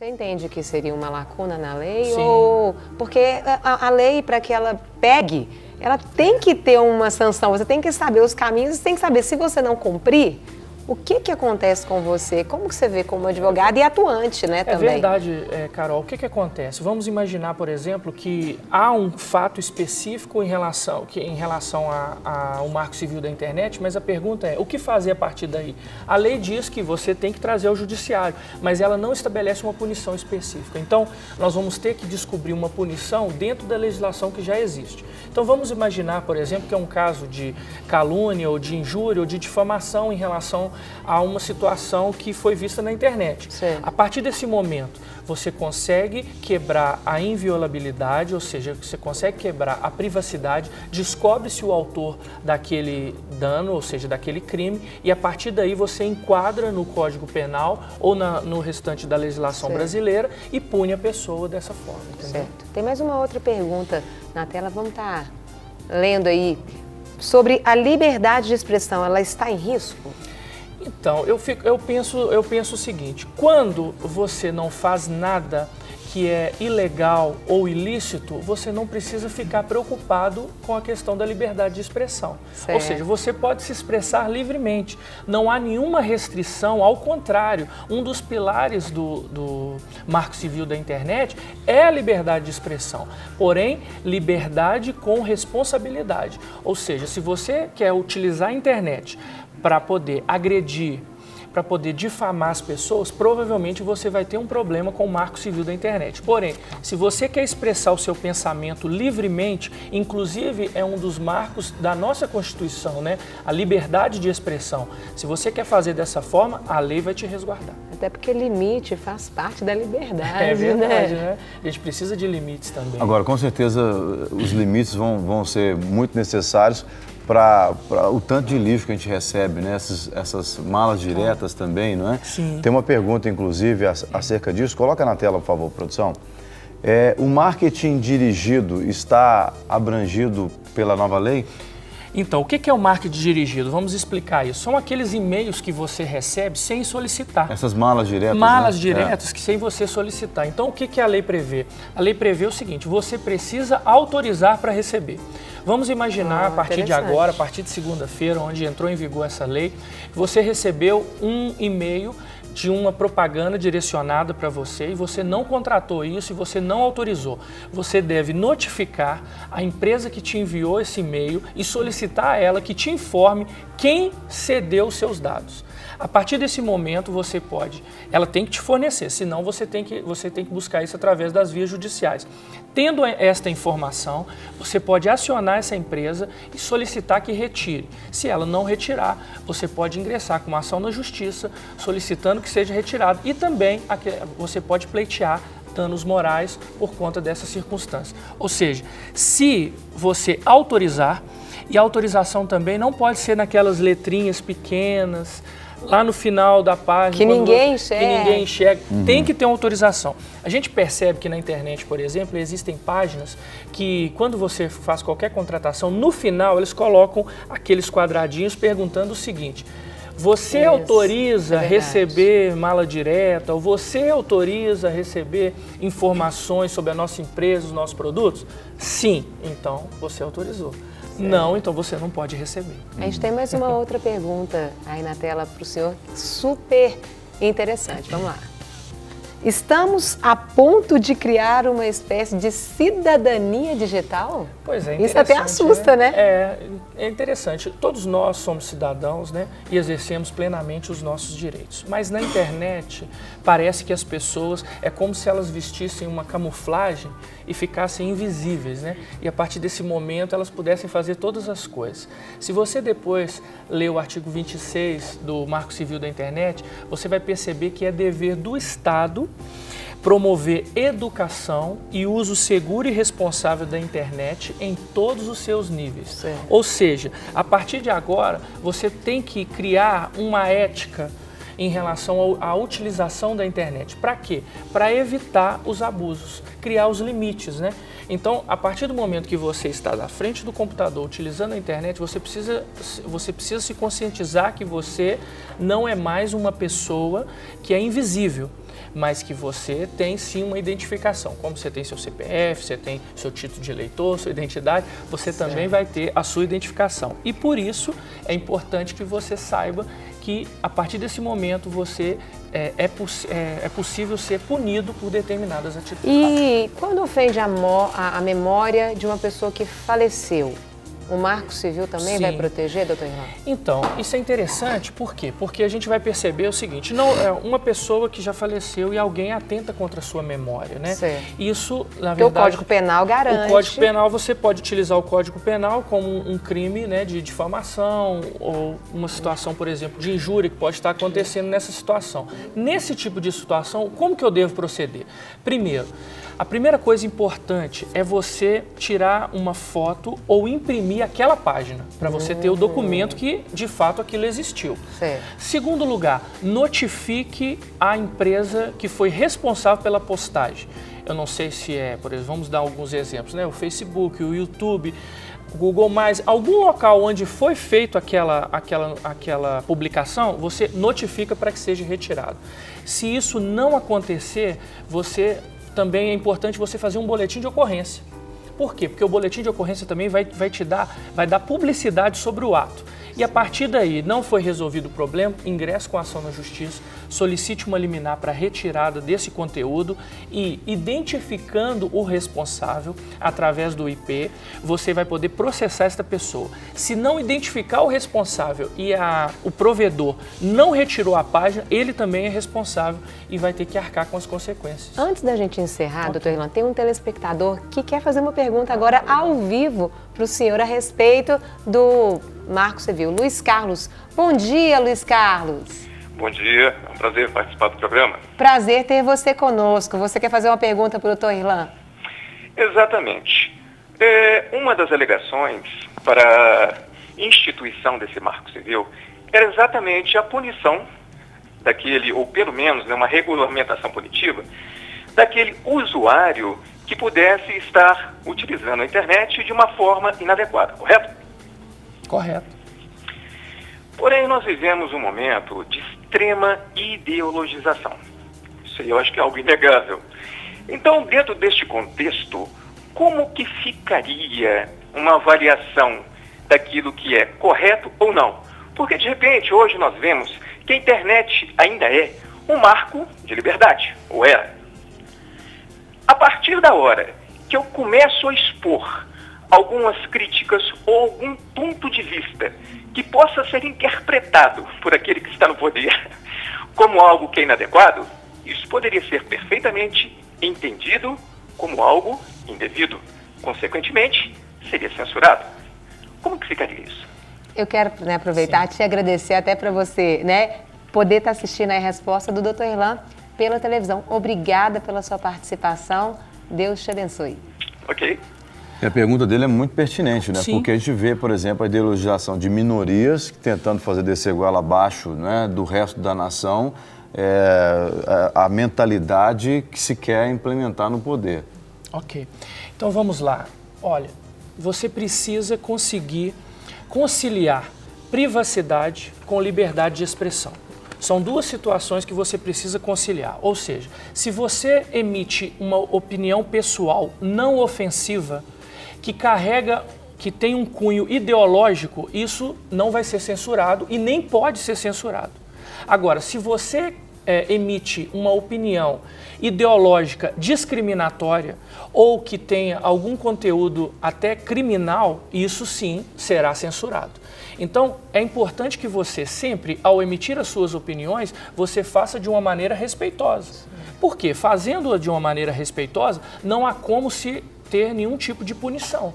Você entende que seria uma lacuna na lei? Sim. Ou porque a lei, para que ela pegue, ela tem que ter uma sanção, você tem que saber os caminhos, você tem que saber se você não cumprir, o que acontece com você? Como que você vê como advogado e atuante, né, também? É verdade, Carol. O que acontece? Vamos imaginar, por exemplo, que há um fato específico em relação ao Marco Civil da Internet, mas a pergunta é, o que fazer a partir daí? A lei diz que você tem que trazer ao judiciário, mas ela não estabelece uma punição específica. Então, nós vamos ter que descobrir uma punição dentro da legislação que já existe. Então, vamos imaginar, por exemplo, que é um caso de calúnia ou de injúria ou de difamação em relação a uma situação que foi vista na internet. Sim. A partir desse momento, você consegue quebrar a inviolabilidade, ou seja, você consegue quebrar a privacidade, descobre-se o autor daquele dano, ou seja, daquele crime, e a partir daí você enquadra no Código Penal ou no restante da legislação brasileira e pune a pessoa dessa forma. Entendeu? Certo. Tem mais uma outra pergunta na tela, vamos estar lendo aí, sobre a liberdade de expressão, ela está em risco? Então, eu penso o seguinte, quando você não faz nada que é ilegal ou ilícito, você não precisa ficar preocupado com a questão da liberdade de expressão. Certo. Ou seja, você pode se expressar livremente, não há nenhuma restrição, ao contrário, um dos pilares do Marco Civil da Internet é a liberdade de expressão, porém, liberdade com responsabilidade. Ou seja, se você quer utilizar a internet para poder agredir, para poder difamar as pessoas, provavelmente você vai ter um problema com o Marco Civil da Internet. Porém, se você quer expressar o seu pensamento livremente, inclusive é um dos marcos da nossa Constituição, né? A liberdade de expressão. Se você quer fazer dessa forma, a lei vai te resguardar. Até porque limite faz parte da liberdade, É verdade, né? A gente precisa de limites também. Agora, com certeza, os limites vão ser muito necessários para o tanto de lixo que a gente recebe, né? Essas malas diretas também, não é? Sim. Tem uma pergunta, inclusive, acerca disso. Coloca na tela, por favor, produção. O marketing dirigido está abrangido pela nova lei? Então, o que é o marketing dirigido? Vamos explicar isso. São aqueles e-mails que você recebe sem solicitar. Essas malas diretas, Malas né? diretas que sem você solicitar. Então, o que a lei prevê? A lei prevê o seguinte, você precisa autorizar para receber. Vamos imaginar, a partir de agora, a partir de segunda-feira, onde entrou em vigor essa lei, você recebeu um e-mail de uma propaganda direcionada para você e você não contratou isso e você não autorizou. Você deve notificar a empresa que te enviou esse e-mail e solicitar a ela que te informe quem cedeu os seus dados. A partir desse momento você pode, ela tem que te fornecer, senão você tem que buscar isso através das vias judiciais. Tendo esta informação, você pode acionar essa empresa e solicitar que retire. Se ela não retirar, você pode ingressar com uma ação na justiça solicitando que seja retirado e também você pode pleitear danos morais por conta dessa circunstância. Ou seja, se você autorizar, e a autorização também não pode ser naquelas letrinhas pequenas, lá no final da página, que ninguém enxerga. Tem que ter uma autorização. A gente percebe que na internet, por exemplo, existem páginas que quando você faz qualquer contratação, no final eles colocam aqueles quadradinhos perguntando o seguinte: você autoriza receber mala direta ou você autoriza receber informações sobre a nossa empresa, os nossos produtos? Sim, então você autorizou. Não, então você não pode receber. A gente tem mais uma outra pergunta aí na tela para o senhor, super interessante. Vamos lá. Estamos a ponto de criar uma espécie de cidadania digital? Pois é, isso até assusta, né? É interessante. Todos nós somos cidadãos, né? E exercemos plenamente os nossos direitos. Mas na internet parece que as pessoas, é como se elas vestissem uma camuflagem e ficassem invisíveis, né? E a partir desse momento elas pudessem fazer todas as coisas. Se você depois ler o artigo 26 do Marco Civil da Internet, você vai perceber que é dever do Estado promover educação e uso seguro e responsável da internet em todos os seus níveis. Certo. Ou seja, a partir de agora, você tem que criar uma ética em relação à utilização da internet. Para quê? Para evitar os abusos, criar os limites, né? Então, a partir do momento que você está na frente do computador utilizando a internet, você precisa se conscientizar que você não é mais uma pessoa que é invisível. mas que você tem sim uma identificação. Como você tem seu CPF, você tem seu título de eleitor, sua identidade, você também vai ter a sua identificação. E por isso é importante que você saiba que a partir desse momento você é possível ser punido por determinadas atitudes. E quando ofende a memória de uma pessoa que faleceu, o Marco Civil também vai proteger, doutor Irlan? Então, isso é interessante, por quê? Porque a gente vai perceber o seguinte, uma pessoa que já faleceu e alguém atenta contra a sua memória, né? Certo. Isso, na verdade... Porque o Código Penal garante... O Código Penal, você pode utilizar o Código Penal como um crime, né, de difamação ou uma situação, por exemplo, de injúria que pode estar acontecendo nessa situação. Nesse tipo de situação, como que eu devo proceder? Primeiro, a primeira coisa importante é você tirar uma foto ou imprimir aquela página, para você ter o documento que, de fato, aquilo existiu. Certo. Segundo lugar, notifique a empresa que foi responsável pela postagem. Eu não sei se por exemplo, vamos dar alguns exemplos, né? O Facebook, o YouTube, o Google+, algum local onde foi feito aquela publicação, você notifica para que seja retirado. Se isso não acontecer, também é importante você fazer um boletim de ocorrência. Por quê? Porque o boletim de ocorrência também vai dar publicidade sobre o ato. E a partir daí, não foi resolvido o problema, ingresse com a ação na justiça, solicite uma liminar para retirada desse conteúdo e, identificando o responsável através do IP, você vai poder processar esta pessoa. Se não identificar o responsável e o provedor não retirou a página, ele também é responsável e vai ter que arcar com as consequências. Antes da gente encerrar, doutor Irlan, tem um telespectador que quer fazer uma pergunta agora ao vivo para o senhor a respeito do Marco Civil. Luiz Carlos. Bom dia, Luiz Carlos. Bom dia, é um prazer participar do programa. Prazer ter você conosco. Você quer fazer uma pergunta para o doutor Irlan? Exatamente. Uma das alegações para a instituição desse Marco Civil era exatamente a punição daquele, ou pelo menos uma regulamentação punitiva, daquele usuário que pudesse estar utilizando a internet de uma forma inadequada, correto? Correto. Porém, nós vivemos um momento de extrema ideologização. Isso aí eu acho que é algo inegável. Então, dentro deste contexto, como que ficaria uma avaliação daquilo que é correto ou não? Porque, de repente, hoje nós vemos que a internet ainda é um marco de liberdade, ou era. A partir da hora que eu começo a expor algumas críticas ou algum ponto de vista que possa ser interpretado por aquele que está no poder como algo que é inadequado, isso poderia ser perfeitamente entendido como algo indevido. Consequentemente, seria censurado. Como que ficaria isso? Eu quero aproveitar e te agradecer até para você poder estar assistindo a resposta do doutor Irlan pela televisão. Obrigada pela sua participação. Deus te abençoe. Ok. E a pergunta dele é muito pertinente, né? Sim. Porque a gente vê, por exemplo, a ideologização de minorias tentando fazer descer goela abaixo, né, do resto da nação, a mentalidade que se quer implementar no poder. Ok. Então vamos lá. Olha, você precisa conseguir conciliar privacidade com liberdade de expressão. São duas situações que você precisa conciliar. Ou seja, se você emite uma opinião pessoal não ofensiva, que tem um cunho ideológico, isso não vai ser censurado e nem pode ser censurado. Agora, se você emite uma opinião ideológica discriminatória ou que tenha algum conteúdo até criminal, isso sim será censurado. Então, é importante que você sempre, ao emitir as suas opiniões, você faça de uma maneira respeitosa. Por quê? Fazendo-a de uma maneira respeitosa, não há como se ter nenhum tipo de punição.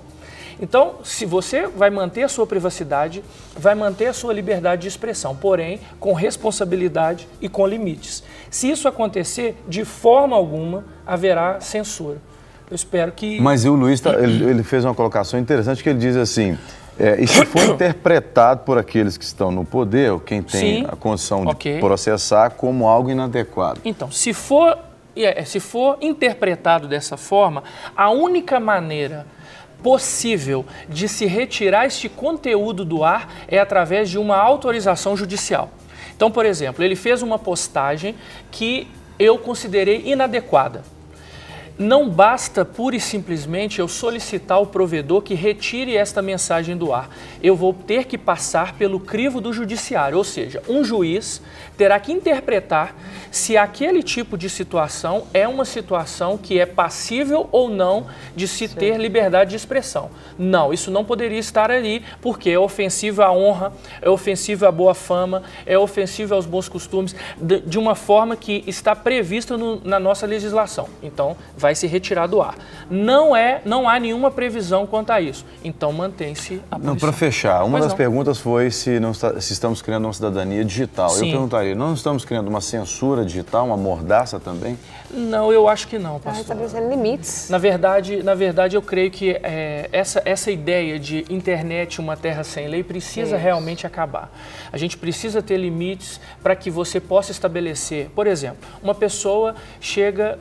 Então, se você vai manter a sua privacidade, vai manter a sua liberdade de expressão, porém, com responsabilidade e com limites. Se isso acontecer, de forma alguma, haverá censura. Eu espero que... Mas o Luiz, ele fez uma colocação interessante que ele diz assim, e se for interpretado por aqueles que estão no poder, ou quem tem a condição de processar, como algo inadequado. Então, se for interpretado dessa forma, a única maneira possível de se retirar este conteúdo do ar é através de uma autorização judicial. Então, por exemplo, ele fez uma postagem que eu considerei inadequada. Não basta pura e simplesmente eu solicitar ao provedor que retire esta mensagem do ar. Eu vou ter que passar pelo crivo do judiciário, ou seja, um juiz terá que interpretar se aquele tipo de situação é uma situação que é passível ou não de se ter liberdade de expressão. Não, isso não poderia estar ali porque é ofensivo à honra, é ofensivo à boa fama, é ofensivo aos bons costumes, de uma forma que está prevista na nossa legislação. Então, vai se retirar do ar. Não há nenhuma previsão quanto a isso. Então, mantém-se a punição. Para fechar, uma das perguntas foi se estamos criando uma cidadania digital. Sim. Eu perguntaria, não estamos criando uma censura digital, uma mordaça também? Não, eu acho que não, pastor. Está estabelecendo limites. Na verdade, eu creio que essa ideia de internet, uma terra sem lei, precisa realmente acabar. A gente precisa ter limites para que você possa estabelecer, por exemplo, uma pessoa chega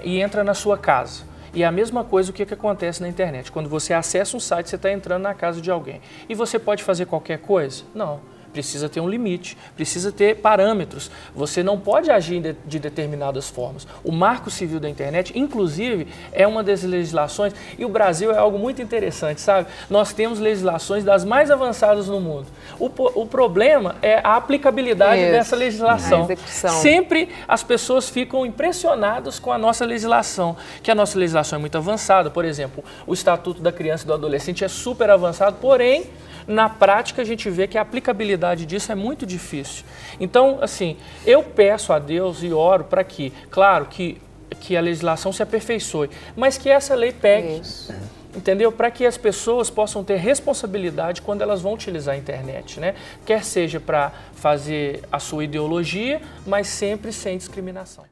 e entra na sua casa. E é a mesma coisa o que acontece na internet. Quando você acessa um site, você está entrando na casa de alguém. E você pode fazer qualquer coisa? Não. Precisa ter um limite, precisa ter parâmetros. Você não pode agir de determinadas formas. O Marco Civil da Internet, inclusive, é uma das legislações, e o Brasil é algo muito interessante, sabe? Nós temos legislações das mais avançadas no mundo. O problema é a aplicabilidade dessa legislação. A execução. Sempre as pessoas ficam impressionadas com a nossa legislação, que a nossa legislação é muito avançada. Por exemplo, o Estatuto da Criança e do Adolescente é super avançado, porém, na prática, a gente vê que a aplicabilidade disso é muito difícil. Então, assim, eu peço a Deus e oro para que, claro, que a legislação se aperfeiçoe, mas que essa lei pegue, entendeu? Para que as pessoas possam ter responsabilidade quando elas vão utilizar a internet, né? Quer seja para fazer a sua ideologia, mas sempre sem discriminação.